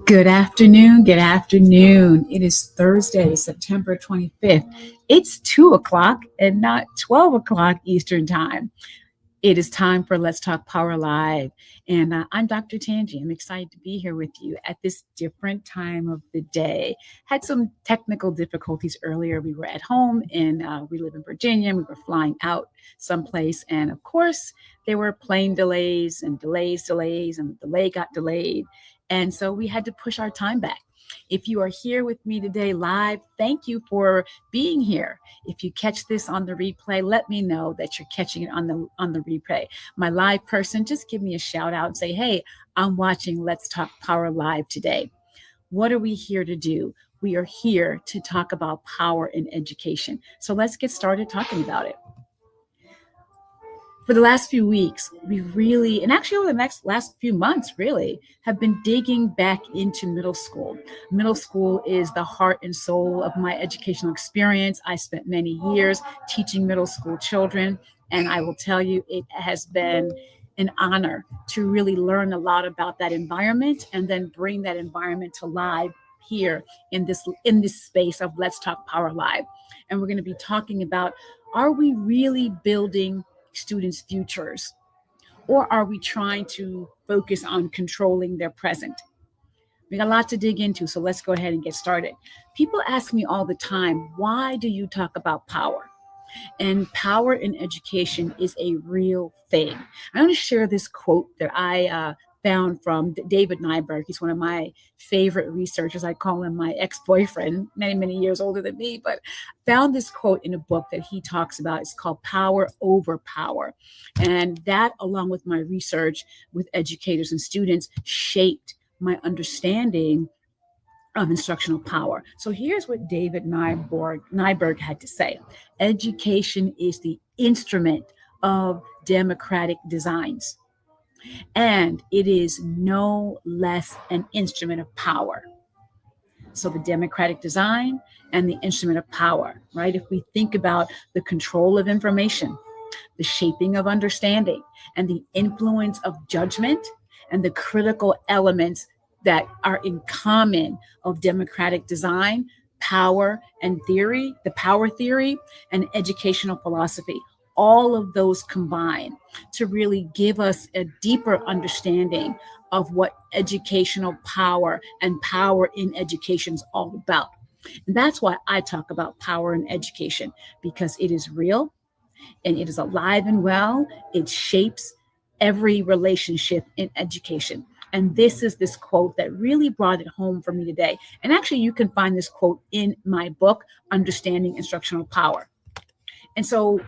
Good afternoon. Good afternoon. It is Thursday, September 25th. It's 2 o'clock and not 12 o'clock Eastern Time. It is time for Let's Talk Power Live. And I'm Dr. Tanji. I'm excited to be here with you at this different time of the day. Had some technical difficulties earlier. We were at home and we live in Virginia. We were flying out someplace. And of course, there were plane delays, and the delay got delayed. And so we had to push our time back. If you are here with me today live, thank you for being here. If you catch this on the replay, let me know that you're catching it on the replay. My live person, just give me a shout out and say, hey, I'm watching Let's Talk Power Live today. What are we here to do? We are here to talk about power in education. So let's get started talking about it. For the last few weeks, we really, and actually over the last few months, really, have been digging back into middle school. Middle school is the heart and soul of my educational experience. I spent many years teaching middle school children, and I will tell you, it has been an honor to really learn a lot about that environment and then bring that environment to life here in this space of Let's Talk Power Live. And we're going to be talking about, are we really building students' futures, or are we trying to focus on controlling their present? We got a lot to dig into, so let's go ahead and get started. People ask me all the time, why do you talk about power? And power in education is a real thing. I want to share this quote that I found from David Nyberg. He's one of my favorite researchers. I call him my ex-boyfriend, many, many years older than me, but found this quote in a book that he talks about. It's called Power Over Power. And that, along with my research with educators and students, shaped my understanding of instructional power. So here's what David Nyberg had to say. Education is the instrument of democratic designs, and it is no less an instrument of power. So the democratic design and the instrument of power, right? If we think about the control of information, the shaping of understanding, and the influence of judgment, and the critical elements that are in common of democratic design, power and theory, the power theory, and educational philosophy. All of those combine to really give us a deeper understanding of what educational power and power in education is all about. And that's why I talk about power in education, because it is real and it is alive and well. It shapes every relationship in education. And this is this quote that really brought it home for me today. And actually, you can find this quote in my book, Understanding Instructional Power. And so,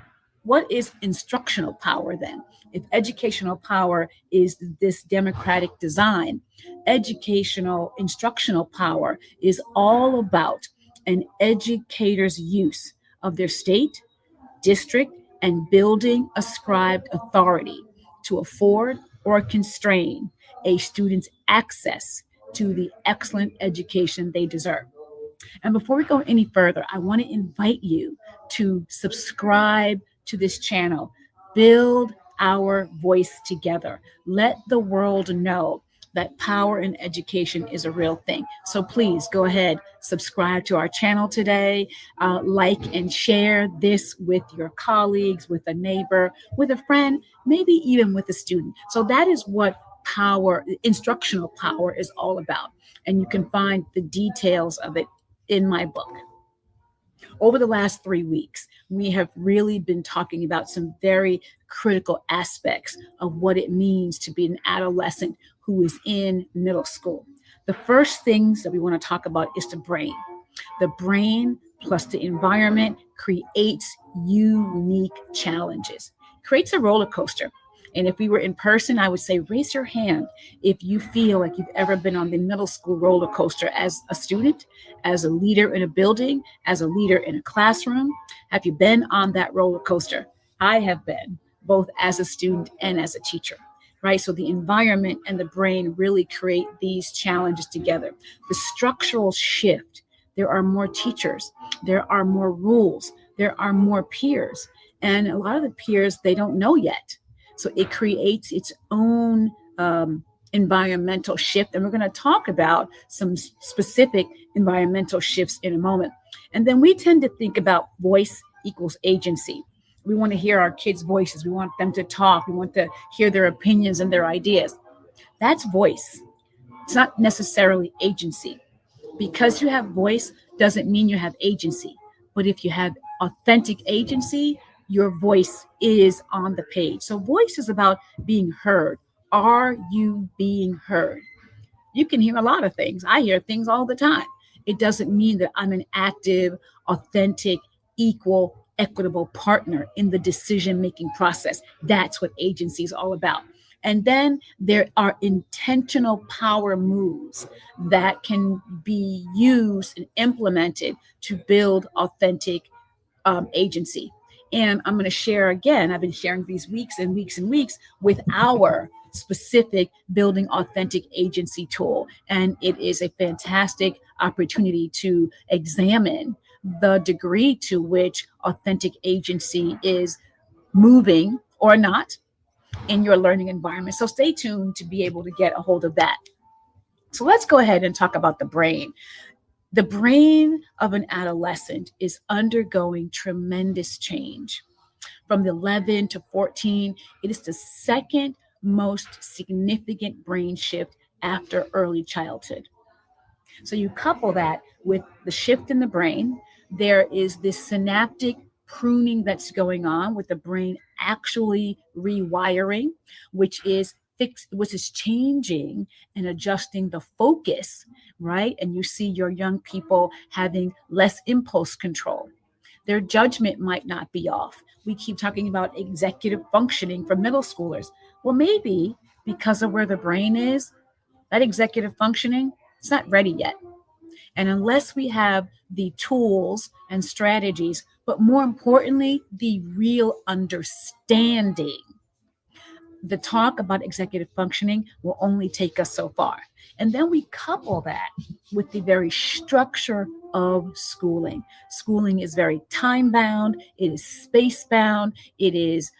what is instructional power then? If educational power is this democratic design, instructional power is all about an educator's use of their state, district, and building ascribed authority to afford or constrain a student's access to the excellent education they deserve. And before we go any further, I want to invite you to subscribe to this channel. Build our voice together. Let the world know that power in education is a real thing. So please go ahead, subscribe to our channel today, like and share this with your colleagues, with a neighbor, with a friend, maybe even with a student. So that is what instructional power is all about. And you can find the details of it in my book. Over the last 3 weeks, we have really been talking about some very critical aspects of what it means to be an adolescent who is in middle school. The first things that we want to talk about is the brain. The brain plus the environment creates unique challenges, creates a roller coaster. And if we were in person, I would say, raise your hand if you feel like you've ever been on the middle school roller coaster as a student, as a leader in a building, as a leader in a classroom. Have you been on that roller coaster? I have been, both as a student and as a teacher, right? So the environment and the brain really create these challenges together. The structural shift, there are more teachers, there are more rules, there are more peers. And a lot of the peers, they don't know yet. So it creates its own environmental shift. And we're going to talk about some specific environmental shifts in a moment. And then we tend to think about voice equals agency. We want to hear our kids' voices. We want them to talk. We want to hear their opinions and their ideas. That's voice. It's not necessarily agency. Because you have voice doesn't mean you have agency. But if you have authentic agency, your voice is on the page. So voice is about being heard. Are you being heard? You can hear a lot of things. I hear things all the time. It doesn't mean that I'm an active, authentic, equal, equitable partner in the decision-making process. That's what agency is all about. And then there are intentional power moves that can be used and implemented to build authentic agency. And I'm going to share again, I've been sharing these weeks and weeks and weeks with our specific building authentic agency tool. And it is a fantastic opportunity to examine the degree to which authentic agency is moving or not in your learning environment. So stay tuned to be able to get a hold of that. So let's go ahead and talk about the brain. The brain of an adolescent is undergoing tremendous change. From the 11 to 14, it is the second most significant brain shift after early childhood. So you couple that with the shift in the brain, there is this synaptic pruning that's going on with the brain actually rewiring, which is changing and adjusting the focus, right? And you see your young people having less impulse control. Their judgment might not be off. We keep talking about executive functioning for middle schoolers. Well, maybe because of where the brain is, that executive functioning, it's not ready yet. And unless we have the tools and strategies, but more importantly, the real understanding, the talk about executive functioning will only take us so far. And then we couple that with the very structure of schooling. Schooling is very time bound, it is space bound, it is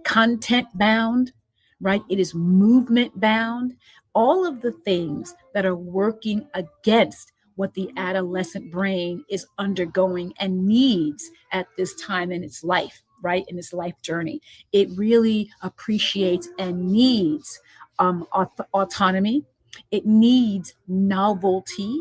content bound, right? It is movement bound. All of the things that are working against what the adolescent brain is undergoing and needs at this time in its life, right? In its life journey. It really appreciates and needs autonomy. It needs novelty.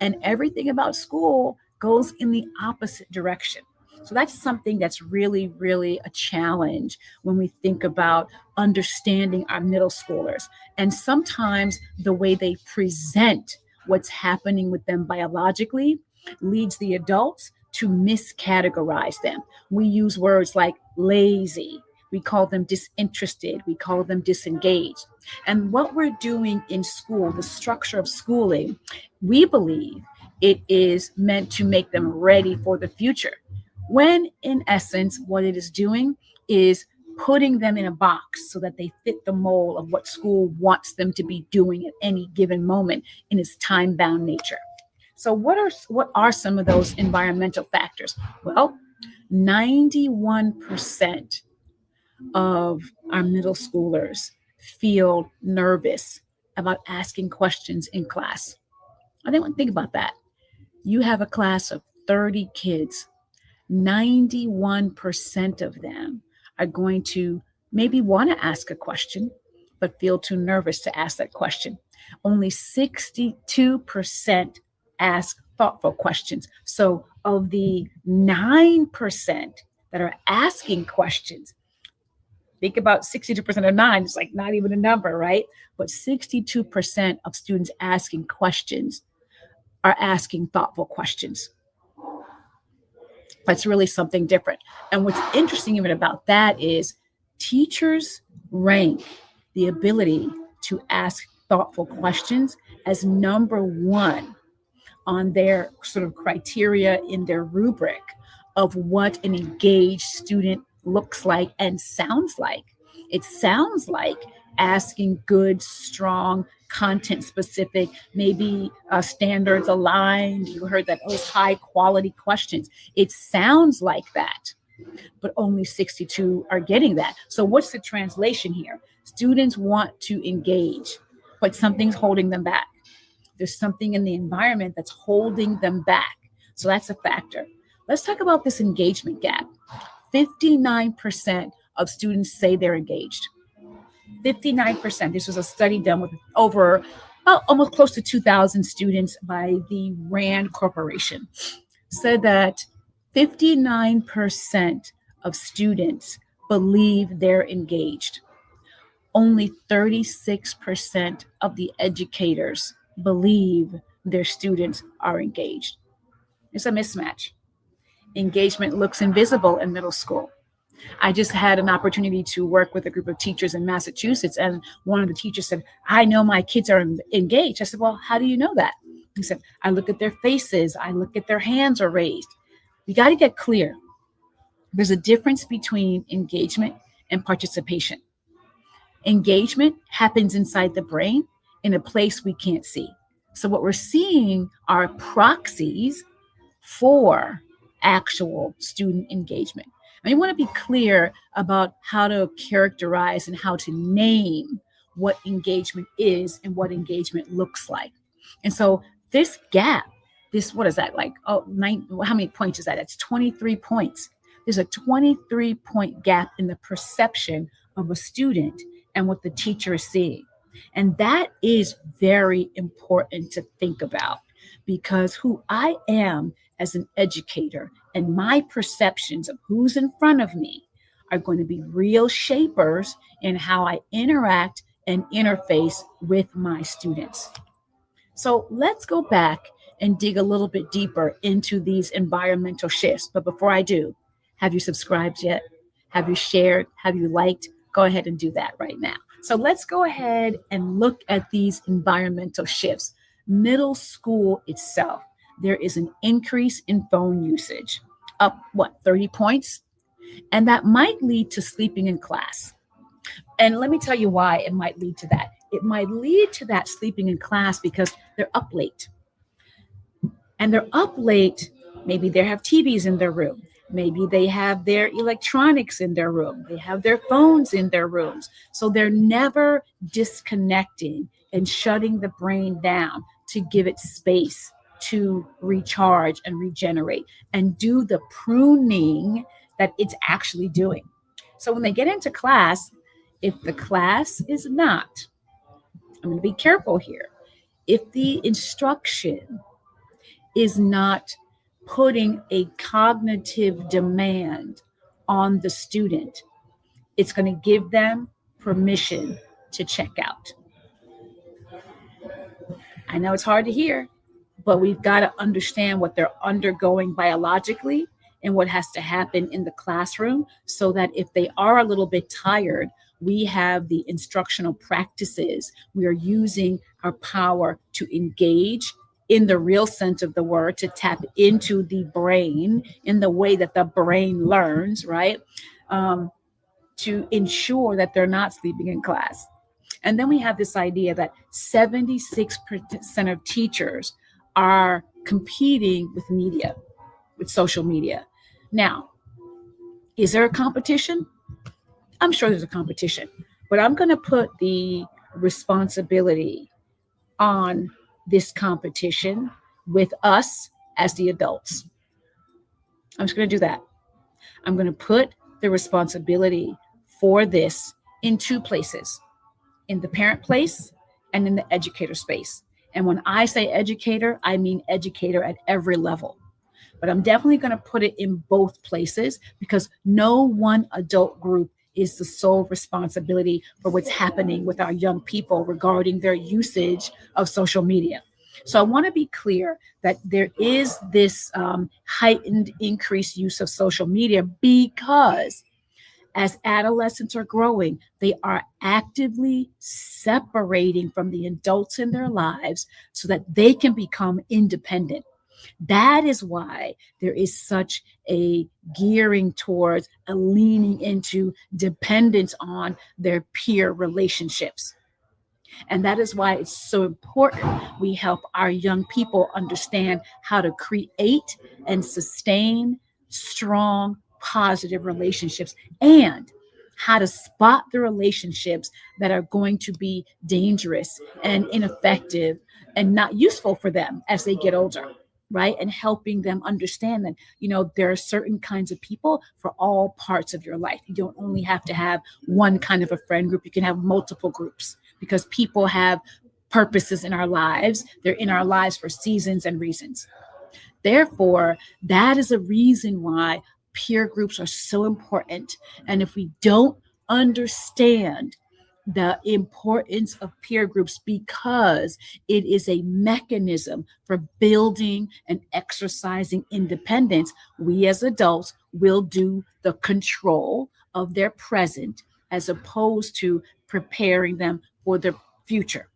And everything about school goes in the opposite direction. So that's something that's really, really a challenge when we think about understanding our middle schoolers. And sometimes the way they present what's happening with them biologically leads the adults to miscategorize them. We use words like lazy. We call them disinterested. We call them disengaged. And what we're doing in school, the structure of schooling, we believe it is meant to make them ready for the future. When in essence, what it is doing is putting them in a box so that they fit the mold of what school wants them to be doing at any given moment in its time-bound nature. So what are some of those environmental factors? Well, 91% of our middle schoolers feel nervous about asking questions in class. I didn't think about that. You have a class of 30 kids. 91% of them are going to maybe want to ask a question, but feel too nervous to ask that question. Only 62% ask thoughtful questions. So of the 9% that are asking questions, think about 62% of 9, it's like not even a number, right? But 62% of students asking questions are asking thoughtful questions. That's really something different. And what's interesting even about that is teachers rank the ability to ask thoughtful questions as number one on their sort of criteria in their rubric of what an engaged student looks like and sounds like. It sounds like asking good, strong, content specific, maybe standards aligned. You heard that, those high quality questions. It sounds like that, but only 62 are getting that. So what's the translation here? Students want to engage, but something's holding them back. There's something in the environment that's holding them back. So that's a factor. Let's talk about this engagement gap. 59% of students say they're engaged. 59%. This was a study done with over almost close to 2,000 students by the RAND Corporation. Said that 59% of students believe they're engaged. Only 36% of the educators believe their students are engaged. It's a mismatch. Engagement looks invisible in middle school. I just had an opportunity to work with a group of teachers in Massachusetts, and one of the teachers said, I know my kids are engaged. I said, well, how do you know that? He said, I look at their faces. I look at their hands are raised. You got to get clear. There's a difference between engagement and participation. Engagement happens inside the brain in a place we can't see. So what we're seeing are proxies for actual student engagement. And you want to be clear about how to characterize and how to name what engagement is and what engagement looks like. And so this gap, what is that like? How many points is that? It's 23 points. There's a 23-point gap in the perception of a student and what the teacher is seeing. And that is very important to think about, because who I am as an educator and my perceptions of who's in front of me are going to be real shapers in how I interact and interface with my students. So let's go back and dig a little bit deeper into these environmental shifts. But before I do, have you subscribed yet? Have you shared? Have you liked? Go ahead and do that right now. So let's go ahead and look at these environmental shifts. Middle school itself, there is an increase in phone usage, up 30 points? And that might lead to sleeping in class. And let me tell you why it might lead to that. It might lead to that sleeping in class because they're up late. And they're up late, maybe they have TVs in their room. Maybe they have their electronics in their room. They have their phones in their rooms. So they're never disconnecting and shutting the brain down to give it space to recharge and regenerate and do the pruning that it's actually doing. So when they get into class, if the class is not, I'm going to be careful here, if the instruction is not putting a cognitive demand on the student, it's going to give them permission to check out. I know it's hard to hear, but we've got to understand what they're undergoing biologically and what has to happen in the classroom so that if they are a little bit tired, we have the instructional practices. We are using our power to engage in the real sense of the word, to tap into the brain in the way that the brain learns, right? To ensure that they're not sleeping in class. And then we have this idea that 76% of teachers are competing with media, with social media. Now, is there a competition? I'm sure there's a competition, but I'm going to put the responsibility on this competition with us as the adults. I'm just going to do that. I'm going to put the responsibility for this in two places, in the parent place and in the educator space. And when I say educator, I mean educator at every level. But I'm definitely going to put it in both places because no one adult group is the sole responsibility for what's happening with our young people regarding their usage of social media. So I want to be clear that there is this heightened increased use of social media because as adolescents are growing, they are actively separating from the adults in their lives so that they can become independent. That is why there is such a gearing towards a leaning into dependence on their peer relationships. And that is why it's so important we help our young people understand how to create and sustain strong, positive relationships and how to spot the relationships that are going to be dangerous and ineffective and not useful for them as they get older, right? And helping them understand that, there are certain kinds of people for all parts of your life. You don't only have to have one kind of a friend group, you can have multiple groups because people have purposes in our lives. They're in our lives for seasons and reasons. Therefore, that is a reason why peer groups are so important. And if we don't understand the importance of peer groups, because it is a mechanism for building and exercising independence, we as adults will do the control of their present as opposed to preparing them for the future.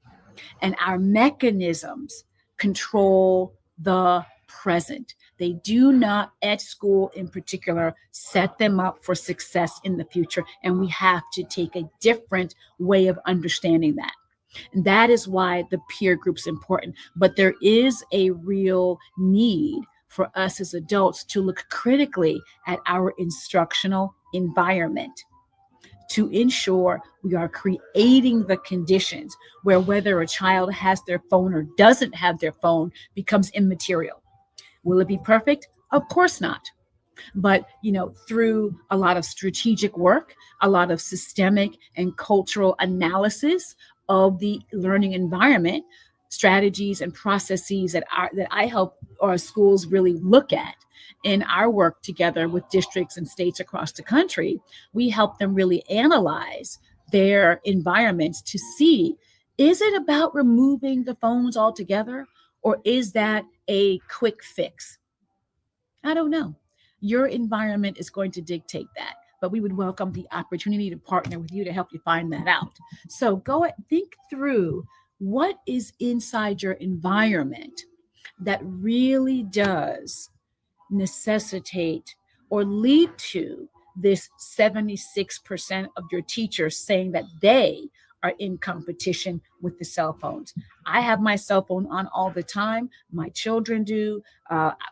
And our mechanisms control the present. They do not, at school in particular, set them up for success in the future. And we have to take a different way of understanding that. And that is why the peer group's important. But there is a real need for us as adults to look critically at our instructional environment to ensure we are creating the conditions where whether a child has their phone or doesn't have their phone becomes immaterial. Will it be perfect? Of course not. But, through a lot of strategic work, a lot of systemic and cultural analysis of the learning environment, strategies and processes that I help our schools really look at in our work together with districts and states across the country, we help them really analyze their environments to see, is it about removing the phones altogether, or is that a quick fix? I don't know. Your environment is going to dictate that, but we would welcome the opportunity to partner with you to help you find that out. So think through what is inside your environment that really does necessitate or lead to this 76% of your teachers saying that they are in competition with the cell phones. I have my cell phone on all the time. My children do.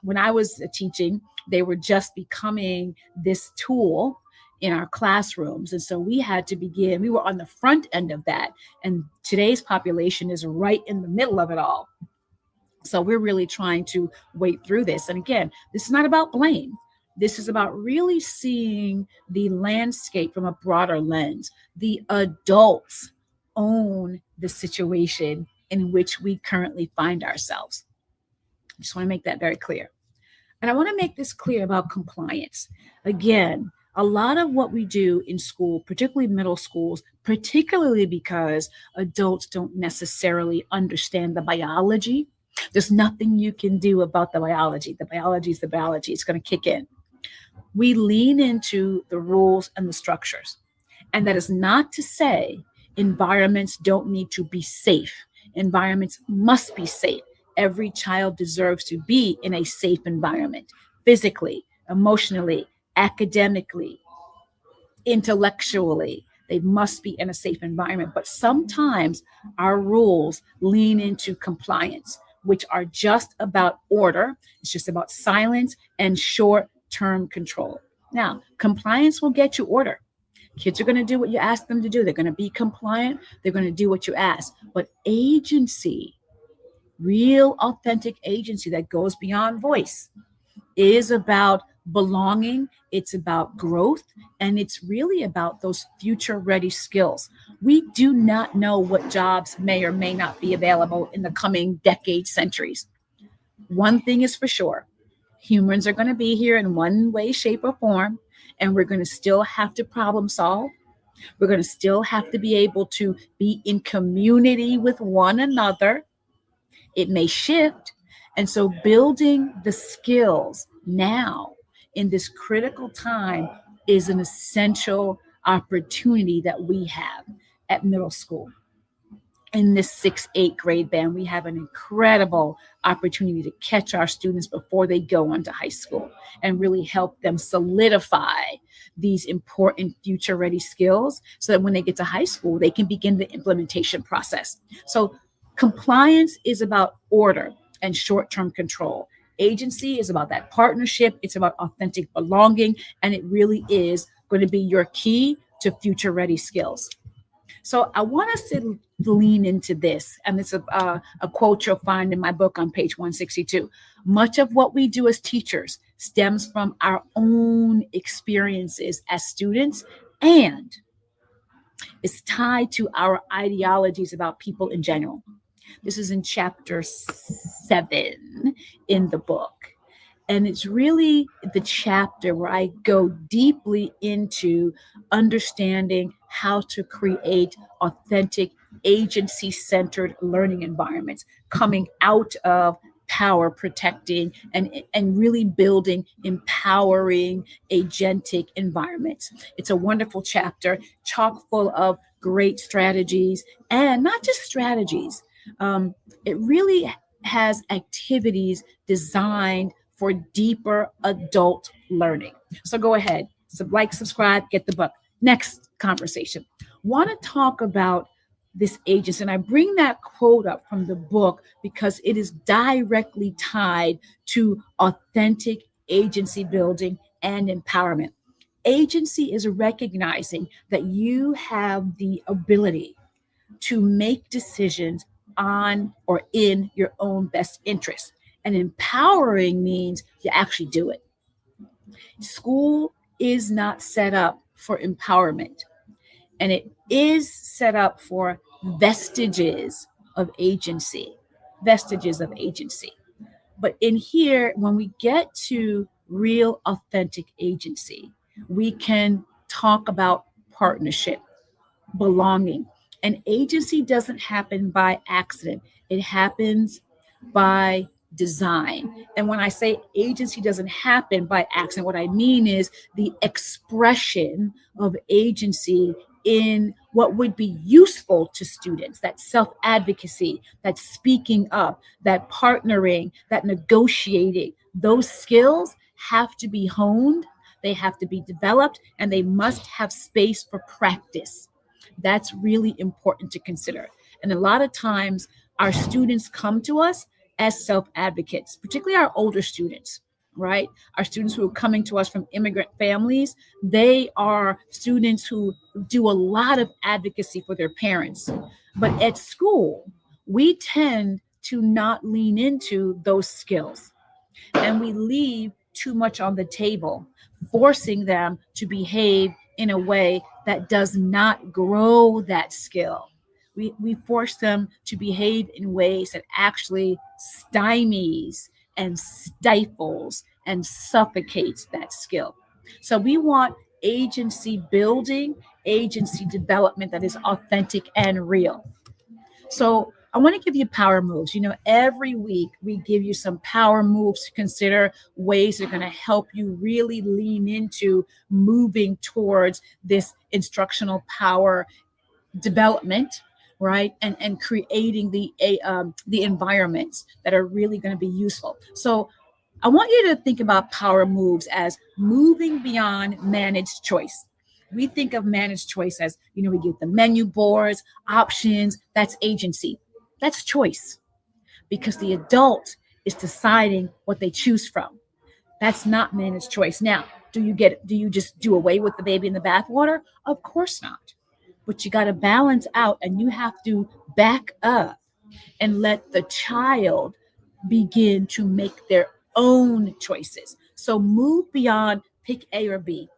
When I was teaching, they were just becoming this tool in our classrooms. And so we had to begin, we were on the front end of that. And today's population is right in the middle of it all. So we're really trying to wade through this. And again, this is not about blame. This is about really seeing the landscape from a broader lens. The adults own the situation in which we currently find ourselves. I just want to make that very clear. And I want to make this clear about compliance. Again, a lot of what we do in school, particularly middle schools, particularly because adults don't necessarily understand the biology. There's nothing you can do about the biology. The biology is the biology. It's going to kick in. We lean into the rules and the structures. And that is not to say environments don't need to be safe. Environments must be safe. Every child deserves to be in a safe environment, physically, emotionally, academically, intellectually. They must be in a safe environment. But sometimes our rules lean into compliance, which are just about order. It's just about silence and short-term control. Now, compliance will get you order. Kids are going to do what you ask them to do. They're going to be compliant. They're going to do what you ask. But agency, real authentic agency that goes beyond voice, is about belonging. It's about growth. And it's really about those future ready skills. We do not know what jobs may or may not be available in the coming decades, centuries. One thing is for sure. Humans are going to be here in one way, shape, or form, and we're going to still have to problem solve. We're going to still have to be able to be in community with one another. It may shift. And so building the skills now in this critical time is an essential opportunity that we have at middle school. In this 6-8 grade band, we have an incredible opportunity to catch our students before they go on to high school and really help them solidify these important future ready skills so that when they get to high school, they can begin the implementation process. So compliance is about order and short-term control. Agency is about that partnership. It's about authentic belonging. And it really is going to be your key to future ready skills. So I want us to lean into this. And it's a quote you'll find in my book on page 162. Much of what we do as teachers stems from our own experiences as students and is tied to our ideologies about people in general. This is in chapter 7 in the book. And it's really the chapter where I go deeply into understanding how to create authentic, agency centered learning environments, coming out of power protecting and really building empowering agentic environments. It's a wonderful chapter, chock full of great strategies, and not just strategies. It really has activities designed for deeper adult learning. So go ahead, subscribe, get the book. Next conversation. Want to talk about this agency. And I bring that quote up from the book because it is directly tied to authentic agency building and empowerment. Agency is recognizing that you have the ability to make decisions on or in your own best interest. And empowering means you actually do it. School is not set up for empowerment, and it is set up for vestiges of agency. Vestiges of agency. But in here, when we get to real authentic agency, we can talk about partnership, belonging. And agency doesn't happen by accident, it happens by design. And when I say agency doesn't happen by accident, what I mean is the expression of agency in what would be useful to students, that self-advocacy, that speaking up, that partnering, that negotiating. Those skills have to be honed, they have to be developed, and they must have space for practice. That's really important to consider. And a lot of times our students come to us as self-advocates, particularly our older students, right? Our students who are coming to us from immigrant families, they are students who do a lot of advocacy for their parents. But at school, we tend to not lean into those skills, and we leave too much on the table, forcing them to behave in a way that does not grow that skill. We force them to behave in ways that actually stymies and stifles and suffocates that skill. So we want agency building, agency development that is authentic and real. So I want to give you power moves. Every week we give you some power moves to consider, ways that are going to help you really lean into moving towards this instructional power development, right? And creating the environments that are really going to be useful. So I want you to think about power moves as moving beyond managed choice. We think of managed choice as, we get the menu boards, options, that's agency. That's choice, because the adult is deciding what they choose from. That's not managed choice. Now, do you just do away with the baby in the bathwater? Of course not. But you got to balance out, and you have to back up and let the child begin to make their own choices. So move beyond pick A or B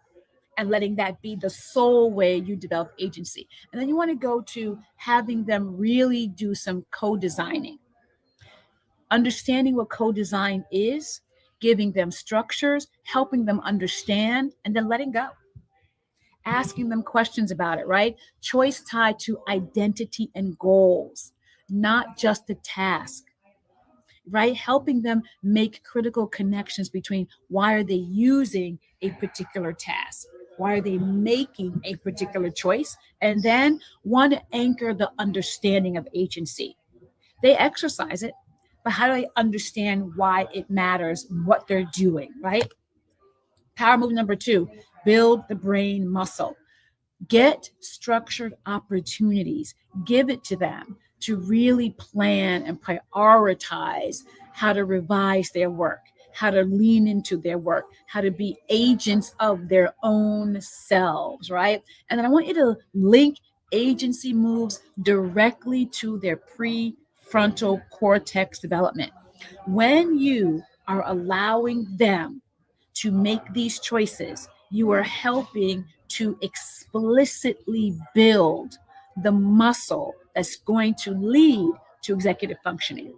and letting that be the sole way you develop agency. And then you want to go to having them really do some co-designing, understanding what co-design is, giving them structures, helping them understand, and then letting go. Asking them questions about it, right? Choice tied to identity and goals, not just the task, right? Helping them make critical connections between why are they using a particular task? Why are they making a particular choice? And then want to anchor the understanding of agency. They exercise it, but how do they understand why it matters, what they're doing, right? Power move number 2, build the brain muscle. Get structured opportunities, give it to them to really plan and prioritize how to revise their work, how to lean into their work, how to be agents of their own selves, right? And then I want you to link agency moves directly to their prefrontal cortex development. When you are allowing them to make these choices, you are helping to explicitly build the muscle that's going to lead to executive functioning.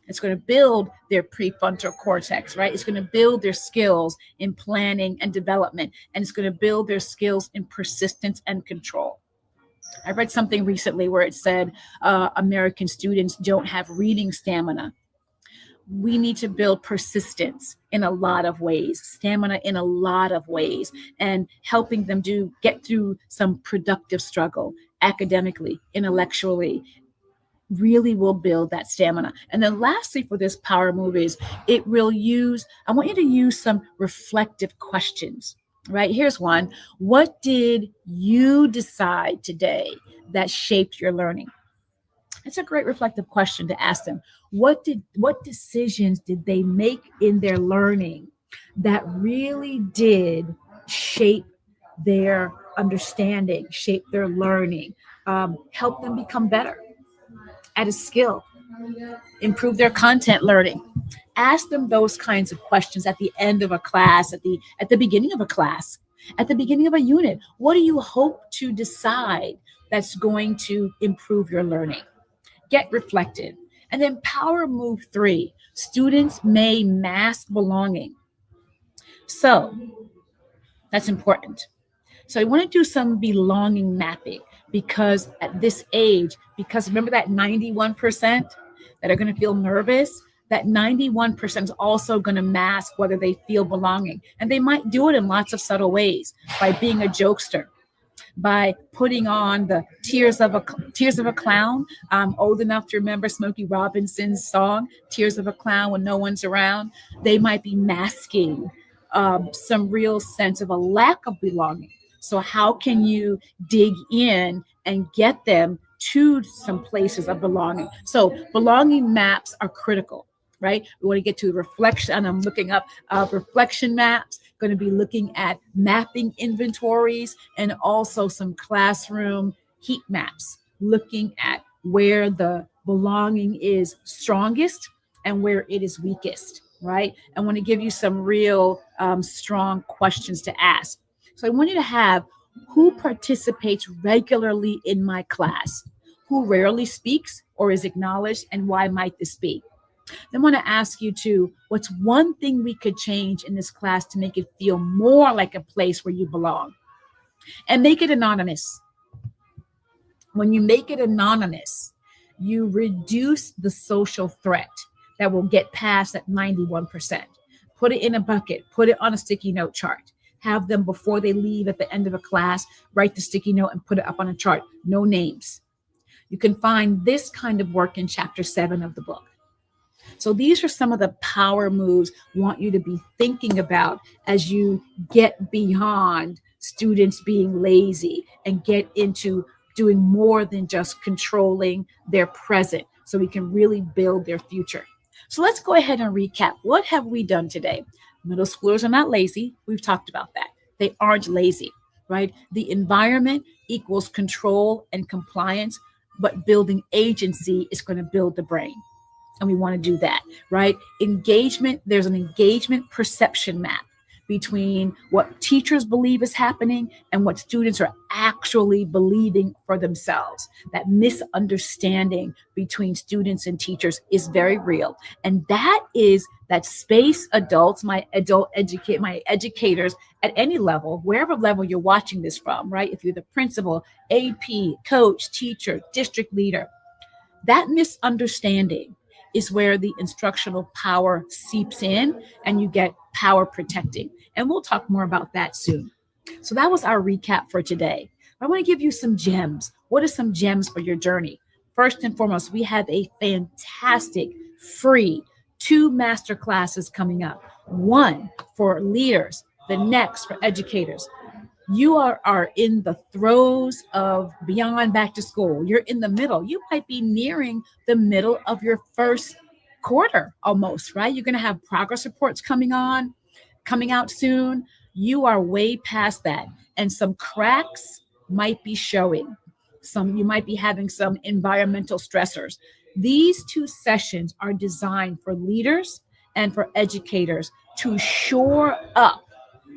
It's going to build their prefrontal cortex, right? It's going to build their skills in planning and development, and it's going to build their skills in persistence and control. I read something recently where it said American students don't have reading stamina. We need to build persistence in a lot of ways, stamina in a lot of ways, and helping them to get through some productive struggle academically, intellectually, really will build that stamina. And then lastly for this power move is I want you to use some reflective questions, right? Here's one. What did you decide today that shaped your learning? It's a great reflective question to ask them. What decisions did they make in their learning that really did shape their understanding, shape their learning, help them become better at a skill, improve their content learning? Ask them those kinds of questions at the end of a class, at the beginning of a class, at the beginning of a unit. What do you hope to decide that's going to improve your learning? Get reflected. And then power move 3, students may mask belonging. So that's important. So I want to do some belonging mapping because at this age, because remember that 91% that are going to feel nervous, that 91% is also going to mask whether they feel belonging. And they might do it in lots of subtle ways by being a jokester, by putting on the Tears of a Clown. I'm old enough to remember Smokey Robinson's song Tears of a Clown when no one's around. They might be masking some real sense of a lack of belonging. So how can you dig in and get them to some places of belonging? So belonging maps are critical, right? We want to get to reflection, and I'm looking up reflection maps, going to be looking at mapping inventories, and also some classroom heat maps, looking at where the belonging is strongest and where it is weakest, right? I want to give you some real strong questions to ask. So I want you to have who participates regularly in my class, who rarely speaks or is acknowledged, and why might this be? Then I want to ask you to, what's one thing we could change in this class to make it feel more like a place where you belong? And make it anonymous. When you make it anonymous, you reduce the social threat that will get past that 91%. Put it in a bucket, put it on a sticky note chart. Have them, before they leave at the end of a class, write the sticky note and put it up on a chart. No names. You can find this kind of work in chapter 7 of the book. So these are some of the power moves I want you to be thinking about as you get beyond students being lazy and get into doing more than just controlling their present so we can really build their future. So let's go ahead and recap. What have we done today? Middle schoolers are not lazy. We've talked about that. They aren't lazy, right? The environment equals control and compliance, but building agency is going to build the brain. And we want to do that, right? Engagement, there's an engagement perception map between what teachers believe is happening and what students are actually believing for themselves. That misunderstanding between students and teachers is very real. And that is that space adults, my educators at any level, wherever level you're watching this from, right? If you're the principal, AP, coach, teacher, district leader, that misunderstanding is where the instructional power seeps in and you get power protecting. And we'll talk more about that soon. So that was our recap for today. I want to give you some gems. What are some gems for your journey? First and foremost, we have a fantastic free 2 master classes coming up. One for leaders, the next for educators. You are in the throes of beyond back to school. You're in the middle. You might be nearing the middle of your first quarter almost, right? You're going to have progress reports coming out soon. You are way past that. And some cracks might be showing. You might be having some environmental stressors. These two sessions are designed for leaders and for educators to shore up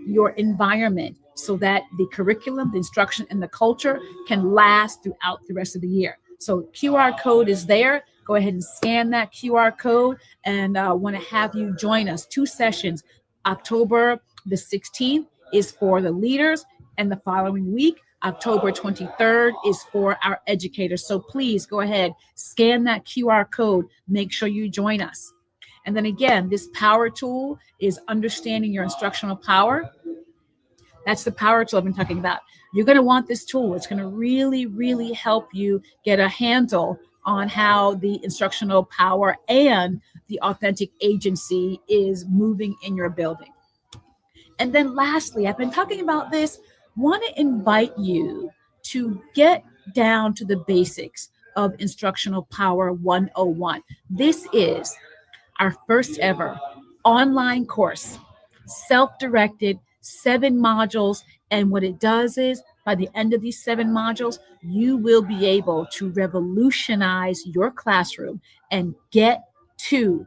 your environment so that the curriculum, the instruction, and the culture can last throughout the rest of the year. So QR code is there. Go ahead and scan that QR code, and want to have you join us. 2 sessions. October the 16th is for the leaders, and the following week, October 23rd, is for our educators. So please go ahead, scan that QR code. Make sure you join us. And then again, this power tool is understanding your instructional power. That's the power tool I've been talking about. You're going to want this tool. It's going to really, really help you get a handle on how the instructional power and the authentic agency is moving in your building. And then lastly, I've been talking about this, want to invite you to get down to the basics of Instructional Power 101. This is our first ever online course, self-directed, 7 modules. And what it does is, by the end of these 7 modules, you will be able to revolutionize your classroom and get to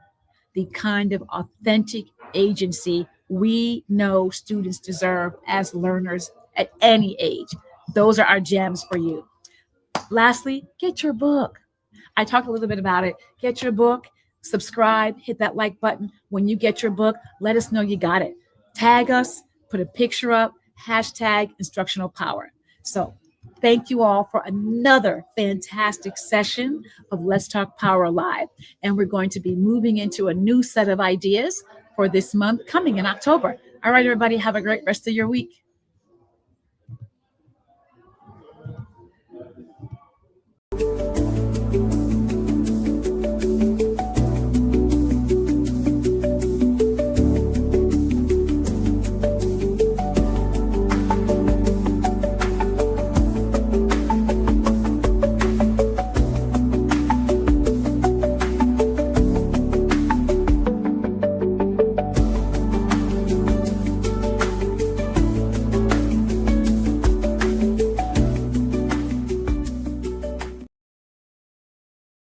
the kind of authentic agency we know students deserve as learners at any age. Those are our gems for you. Lastly, get your book. I talked a little bit about it. Get your book, subscribe, hit that like button. When you get your book, let us know you got it. Tag us, put a picture up, hashtag instructional power. So thank you all for another fantastic session of Let's Talk Power Live. And we're going to be moving into a new set of ideas for this month coming in October. All right, everybody, have a great rest of your week.